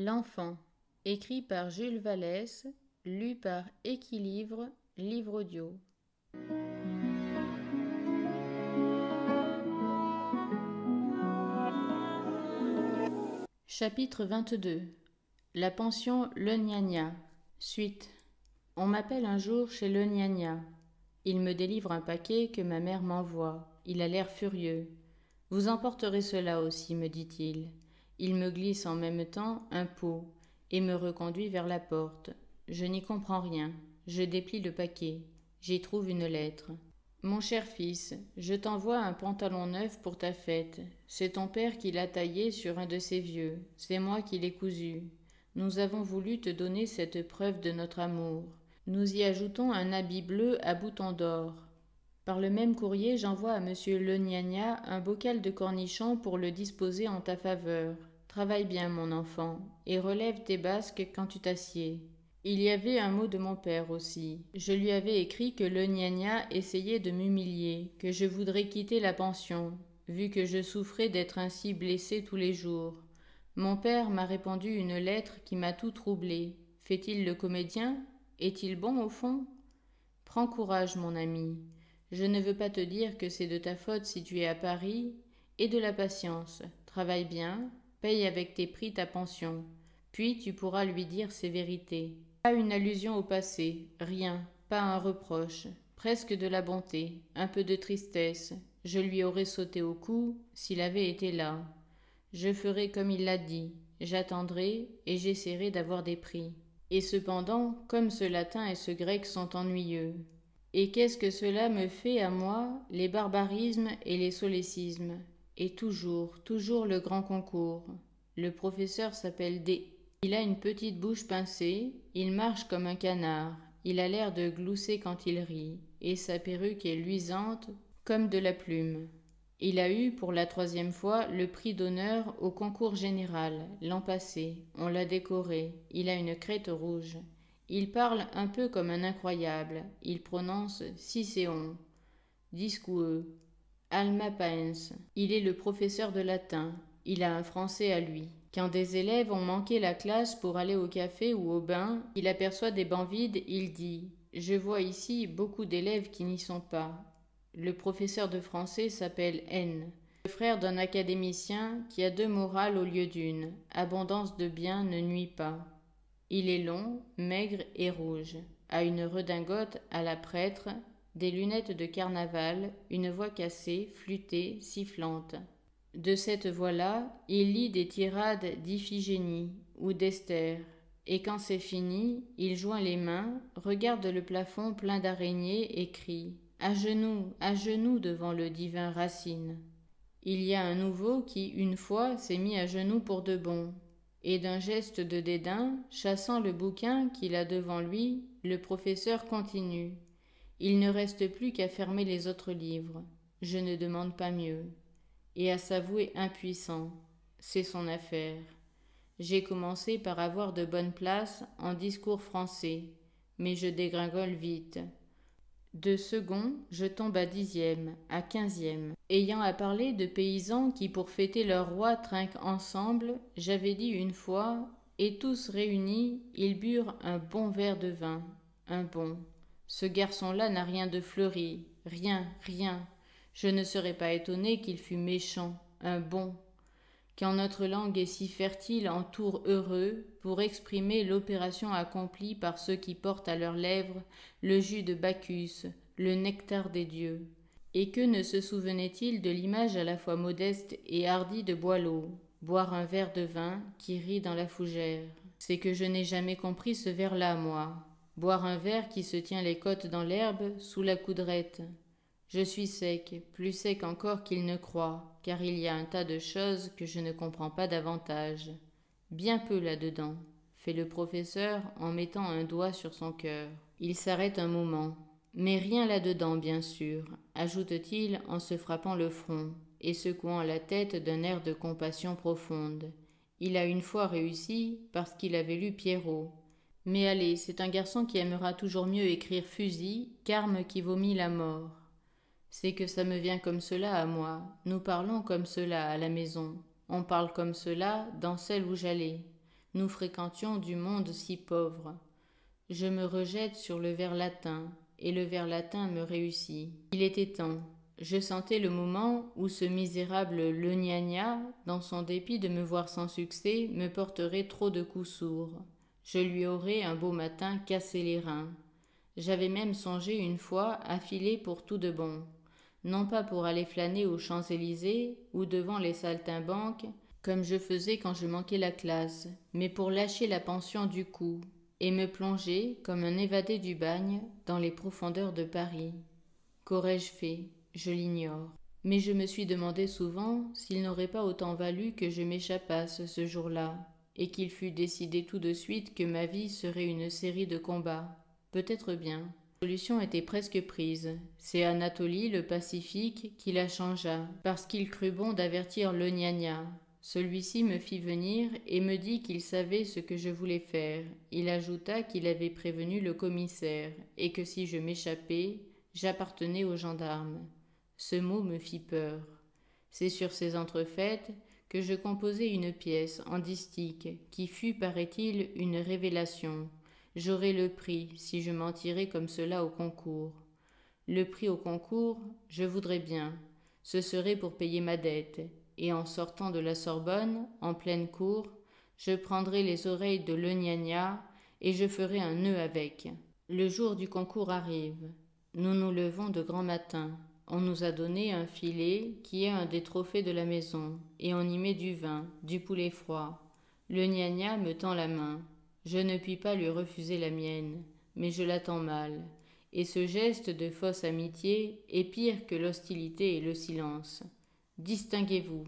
L'enfant, écrit par Jules Vallès, lu par Équilivre, livre audio. Chapitre 22. La pension Le Gnagna. Suite. On m'appelle un jour chez Le Gnagna. Il me délivre un paquet que ma mère m'envoie. Il a l'air furieux. « Vous emporterez cela aussi, me dit-il. » Il me glisse en même temps un pot et me reconduit vers la porte. Je n'y comprends rien. Je déplie le paquet. J'y trouve une lettre. « Mon cher fils, je t'envoie un pantalon neuf pour ta fête. C'est ton père qui l'a taillé sur un de ses vieux. C'est moi qui l'ai cousu. Nous avons voulu te donner cette preuve de notre amour. Nous y ajoutons un habit bleu à boutons d'or. Par le même courrier, j'envoie à monsieur Le Gnagna un bocal de cornichons pour le disposer en ta faveur. Travaille bien, mon enfant, et relève tes basques quand tu t'assieds. » Il y avait un mot de mon père aussi. Je lui avais écrit que Le Gnagna essayait de m'humilier, que je voudrais quitter la pension, vu que je souffrais d'être ainsi blessé tous les jours. Mon père m'a répondu une lettre qui m'a tout troublé. Fait-il le comédien? Est-il bon au fond? Prends courage, mon ami. Je ne veux pas te dire que c'est de ta faute si tu es à Paris, et de la patience. Travaille bien, paye avec tes prix ta pension, puis tu pourras lui dire ses vérités. Pas une allusion au passé, rien, pas un reproche, presque de la bonté, un peu de tristesse. Je lui aurais sauté au cou s'il avait été là. Je ferai comme il l'a dit, j'attendrai et j'essaierai d'avoir des prix. Et cependant, comme ce latin et ce grec sont ennuyeux. Et qu'est-ce que cela me fait à moi, les barbarismes et les solécismes? Et toujours le grand concours. Le professeur s'appelle D. Il a une petite bouche pincée, il marche comme un canard, il a l'air de glousser quand il rit, et sa perruque est luisante comme de la plume. Il a eu, pour la 3e fois, le prix d'honneur au concours général, l'an passé. On l'a décoré. Il a une crête rouge. Il parle un peu comme un incroyable. Il prononce Cicéon, Discoueux, Alma Paens. Il est le professeur de latin. Il a un français à lui. Quand des élèves ont manqué la classe pour aller au café ou au bain, il aperçoit des bancs vides, il dit « Je vois ici beaucoup d'élèves qui n'y sont pas. » Le professeur de français s'appelle N, le frère d'un académicien qui a 2 morales au lieu d'une. Abondance de biens ne nuit pas. Il est long, maigre et rouge, a une redingote à la prêtre, des lunettes de carnaval, une voix cassée, flûtée, sifflante. De cette voix-là, il lit des tirades d'Iphigénie ou d'Esther, et quand c'est fini, il joint les mains, regarde le plafond plein d'araignées et crie « à genoux devant le divin Racine ». Il y a un nouveau qui, une fois, s'est mis à genoux pour de bon. Et d'un geste de dédain, chassant le bouquin qu'il a devant lui, le professeur continue. Il ne reste plus qu'à fermer les autres livres. Je ne demande pas mieux. Et à s'avouer impuissant. C'est son affaire. J'ai commencé par avoir de bonnes places en discours français, mais je dégringole vite. De second, je tombe à 10e, à 15e. Ayant à parler de paysans qui pour fêter leur roi trinquent ensemble, j'avais dit une fois, et tous réunis, ils burent un bon verre de vin, un bon. Ce garçon-là n'a rien de fleuri, rien. Je ne serais pas étonné qu'il fût méchant, un bon. Quand notre langue est si fertile en tours heureux pour exprimer l'opération accomplie par ceux qui portent à leurs lèvres le jus de Bacchus, le nectar des dieux. Et que ne se souvenait-il de l'image à la fois modeste et hardie de Boileau, boire un verre de vin qui rit dans la fougère? C'est que je n'ai jamais compris ce vers-là, moi. Boire un verre qui se tient les côtes dans l'herbe sous la coudrette. Je suis sec, plus sec encore qu'il ne croit, car il y a un tas de choses que je ne comprends pas davantage. Bien peu là-dedans, fait le professeur en mettant un doigt sur son cœur. Il s'arrête un moment. Mais rien là-dedans, bien sûr, ajoute-t-il en se frappant le front et secouant la tête d'un air de compassion profonde. Il a une fois réussi parce qu'il avait lu Pierrot. Mais allez, c'est un garçon qui aimera toujours mieux écrire fusil qu'arme qui vomit la mort. C'est que ça me vient comme cela à moi. Nous parlons comme cela à la maison. On parle comme cela dans celle où j'allais. nous fréquentions du monde si pauvre. Je me rejette sur le vers latin, et le vers latin me réussit. Il était temps. Je sentais le moment où ce misérable le gnagna, dans son dépit de me voir sans succès, me porterait trop de coups sourds. Je lui aurais un beau matin cassé les reins. J'avais même songé une fois à filer pour tout de bon, non pas pour aller flâner aux Champs-Élysées ou devant les saltimbanques, comme je faisais quand je manquais la classe, mais pour lâcher la pension du cou et me plonger, comme un évadé du bagne, dans les profondeurs de Paris. Qu'aurais-je fait? Je l'ignore. Mais je me suis demandé souvent s'il n'aurait pas autant valu que je m'échappasse ce jour-là, et qu'il fût décidé tout de suite que ma vie serait une série de combats. Peut-être bien. La solution était presque prise. C'est Anatolie, le pacifique, qui la changea, parce qu'il crut bon d'avertir le gnagna. Celui-ci me fit venir et me dit qu'il savait ce que je voulais faire. Il ajouta qu'il avait prévenu le commissaire, et que si je m'échappais, j'appartenais aux gendarmes. Ce mot me fit peur. C'est sur ces entrefaites que je composai une pièce en distique, qui fut, paraît-il, une révélation. J'aurai le prix, si je m'en tirais comme cela au concours. Le prix au concours, je voudrais bien. Ce serait pour payer ma dette, et en sortant de la Sorbonne, en pleine cour, je prendrai les oreilles de le gnagna, et je ferai un nœud avec. Le jour du concours arrive. Nous nous levons de grand matin. On nous a donné un filet qui est un des trophées de la maison, et on y met du vin, du poulet froid. Le gnagna me tend la main. Je ne puis pas lui refuser la mienne, mais je l'attends mal, et ce geste de fausse amitié est pire que l'hostilité et le silence. Distinguez-vous.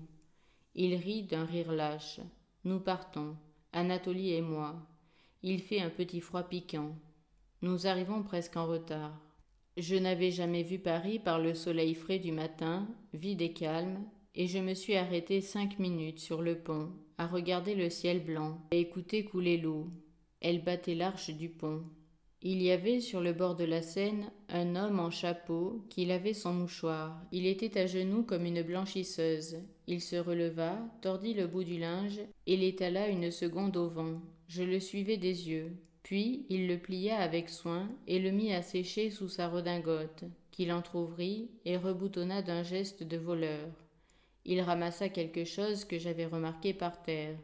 Il rit d'un rire lâche. Nous partons, Anatolie et moi. Il fait un petit froid piquant. Nous arrivons presque en retard. Je n'avais jamais vu Paris par le soleil frais du matin, vide et calme, et je me suis arrêté 5 minutes sur le pont, à regarder le ciel blanc, à écouter couler l'eau. Elle battait l'arche du pont. Il y avait sur le bord de la Seine un homme en chapeau qui lavait son mouchoir. Il était à genoux comme une blanchisseuse. Il se releva, tordit le bout du linge et l'étala une seconde au vent. Je le suivais des yeux. Puis il le plia avec soin et le mit à sécher sous sa redingote, qu'il entr'ouvrit et reboutonna d'un geste de voleur. Il ramassa quelque chose que j'avais remarqué par terre.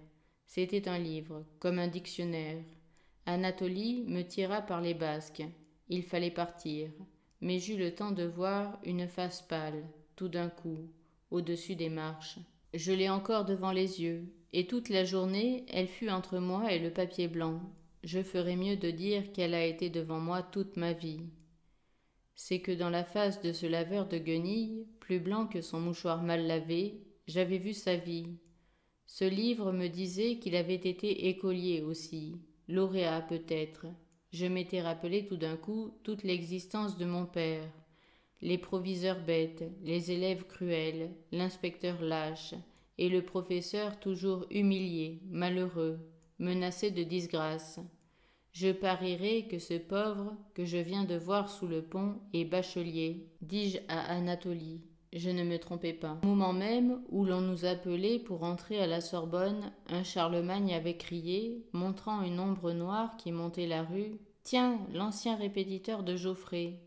C'était un livre, comme un dictionnaire. Anatolie me tira par les basques. Il fallait partir, mais j'eus le temps de voir une face pâle, tout d'un coup, au-dessus des marches. Je l'ai encore devant les yeux, et toute la journée, elle fut entre moi et le papier blanc. Je ferais mieux de dire qu'elle a été devant moi toute ma vie. C'est que dans la face de ce laveur de guenilles, plus blanc que son mouchoir mal lavé, j'avais vu sa vie. Ce livre me disait qu'il avait été écolier aussi, lauréat peut-être. Je m'étais rappelé tout d'un coup toute l'existence de mon père, les proviseurs bêtes, les élèves cruels, l'inspecteur lâche, et le professeur toujours humilié, malheureux, menacé de disgrâce. Je parierais que ce pauvre que je viens de voir sous le pont est bachelier, dis-je à Anatolie. Je ne me trompais pas. Au moment même où l'on nous appelait pour entrer à la Sorbonne, un Charlemagne avait crié, montrant une ombre noire qui montait la rue, « Tiens, l'ancien répétiteur de Geoffrey !»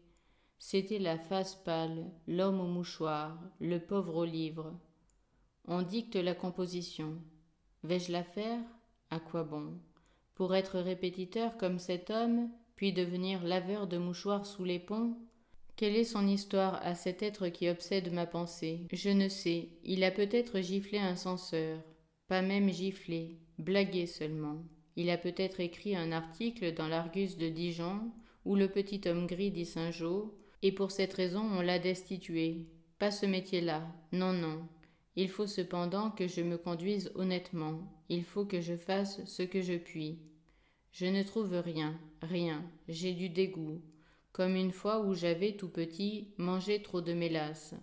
C'était la face pâle, l'homme au mouchoir, le pauvre au livre. On dicte la composition. Vais-je la faire? À quoi bon? Pour être répétiteur comme cet homme, puis devenir laveur de mouchoirs sous les ponts? Quelle est son histoire à cet être qui obsède ma pensée? Je ne sais, il a peut-être giflé un censeur, pas même giflé, blagué seulement. Il a peut-être écrit un article dans l'Argus de Dijon, où le petit homme gris dit Saint-Jean, et pour cette raison on l'a destitué. Pas ce métier-là, non, non. Il faut cependant que je me conduise honnêtement, il faut que je fasse ce que je puis. Je ne trouve rien, j'ai du dégoût, comme une fois où j'avais tout petit mangé trop de mélasse.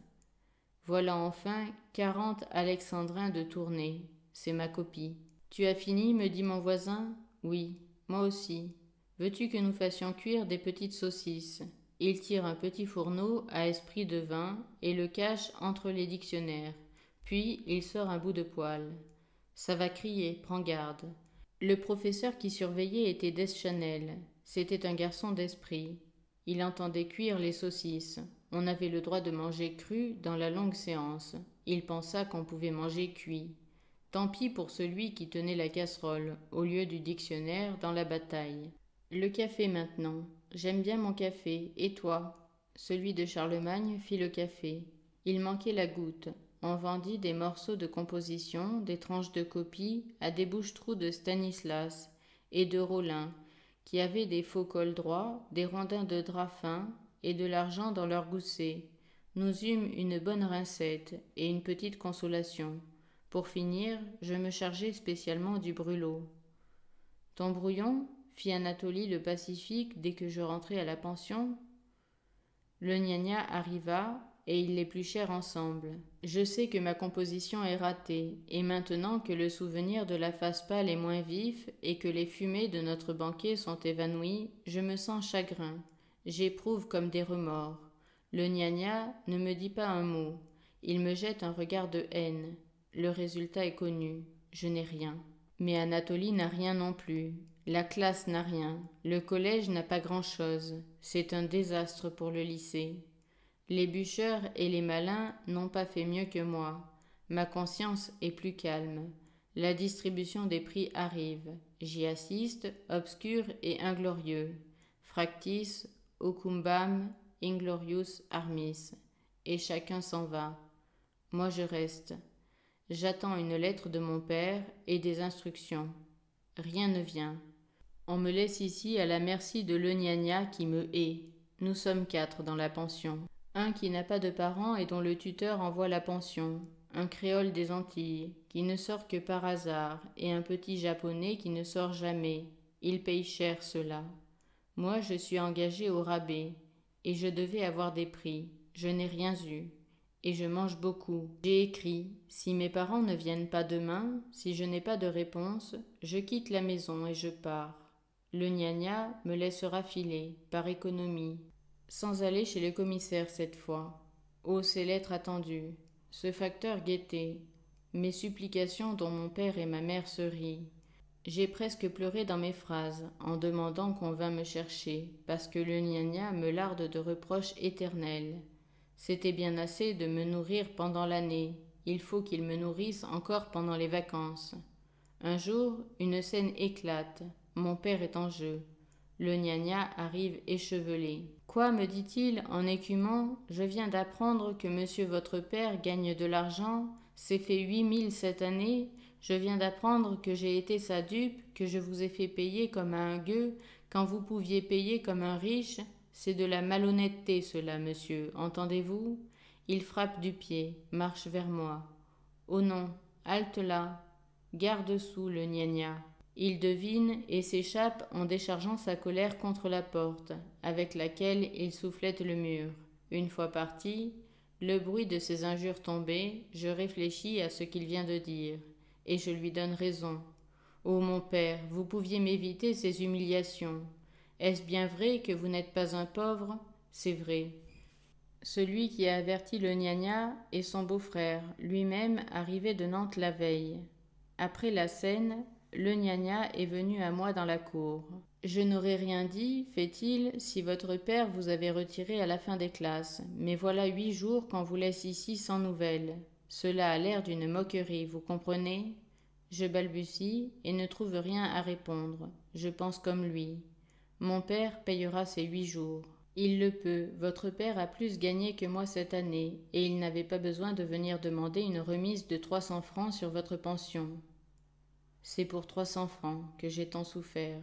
Voilà enfin 40 alexandrins de tournée, c'est ma copie. Tu as fini, me dit mon voisin. Oui, moi aussi. Veux-tu que nous fassions cuire des petites saucisses? Il tire un petit fourneau à esprit de vin et le cache entre les dictionnaires. Puis il sort un bout de poêle. Ça va crier, prends garde. Le professeur qui surveillait était Deschanel. C'était un garçon d'esprit. Il entendait cuire les saucisses. On avait le droit de manger cru dans la longue séance. Il pensa qu'on pouvait manger cuit. Tant pis pour celui qui tenait la casserole, au lieu du dictionnaire dans la bataille. Le café maintenant. J'aime bien mon café. Et toi? Celui de Charlemagne fit le café. Il manquait la goutte. On vendit des morceaux de composition, des tranches de copie à des bouche-trous de Stanislas et de Rollin, qui avaient des faux cols droits, des rondins de drap fin et de l'argent dans leurs goussets. Nous eûmes une bonne rincette et une petite consolation. Pour finir, je me chargeai spécialement du brûlot. Ton brouillon? Fit Anatolie le pacifique dès que je rentrai à la pension. Le gnagna arriva, et ils l'épluchèrent ensemble. Je sais que ma composition est ratée, et maintenant que le souvenir de la face pâle est moins vif, et que les fumées de notre banquet sont évanouies, je me sens chagrin. J'éprouve comme des remords. Le gnagna ne me dit pas un mot. Il me jette un regard de haine. Le résultat est connu. Je n'ai rien. Mais Anatolie n'a rien non plus. La classe n'a rien. Le collège n'a pas grand-chose. C'est un désastre pour le lycée. Les bûcheurs et les malins n'ont pas fait mieux que moi. Ma conscience est plus calme. La distribution des prix arrive. J'y assiste, obscur et inglorieux. Fractis, ocumbam, inglorious armis. Et chacun s'en va. Moi je reste. J'attends une lettre de mon père et des instructions. Rien ne vient. On me laisse ici à la merci de le gnagna qui me hait. Nous sommes 4 dans la pension. Un qui n'a pas de parents et dont le tuteur envoie la pension. Un créole des Antilles, qui ne sort que par hasard, et un petit japonais qui ne sort jamais. Ils payent cher cela. Moi je suis engagé au rabais, et je devais avoir des prix. Je n'ai rien eu. Et je mange beaucoup. J'ai écrit, si mes parents ne viennent pas demain, si je n'ai pas de réponse, je quitte la maison et je pars. Le gnagna me laissera filer, par économie, sans aller chez le commissaire cette fois. Oh, ces lettres attendues, ce facteur guettait, mes supplications dont mon père et ma mère se rient. J'ai presque pleuré dans mes phrases, en demandant qu'on vînt me chercher, parce que le gnagna me larde de reproches éternels. C'était bien assez de me nourrir pendant l'année, il faut qu'il me nourrisse encore pendant les vacances. Un jour, une scène éclate, mon père est en jeu. Le gnagna arrive échevelé. Quoi, me dit-il en écumant, je viens d'apprendre que monsieur votre père gagne de l'argent, s'est fait 8 000 cette année, je viens d'apprendre que j'ai été sa dupe, que je vous ai fait payer comme à un gueux, quand vous pouviez payer comme un riche. C'est de la malhonnêteté cela, monsieur, entendez-vous? Il frappe du pied, marche vers moi. Oh non, halte là, garde-sous le gnagna. Il devine et s'échappe en déchargeant sa colère contre la porte, avec laquelle il soufflette le mur. Une fois parti, le bruit de ses injures tombé, je réfléchis à ce qu'il vient de dire, et je lui donne raison. Ô mon père, vous pouviez m'éviter ces humiliations. Est-ce bien vrai que vous n'êtes pas un pauvre? C'est vrai. Celui qui a averti le gnagna est son beau-frère, lui-même arrivé de Nantes la veille. Après la scène, le gnagna est venu à moi dans la cour. Je n'aurais rien dit, fait-il, si votre père vous avait retiré à la fin des classes, mais voilà 8 jours qu'on vous laisse ici sans nouvelles. Cela a l'air d'une moquerie, vous comprenez? Je balbutie et ne trouve rien à répondre. Je pense comme lui. Mon père payera ces 8 jours. Il le peut, votre père a plus gagné que moi cette année, et il n'avait pas besoin de venir demander une remise de 300 francs sur votre pension. C'est pour 300 francs que j'ai tant souffert.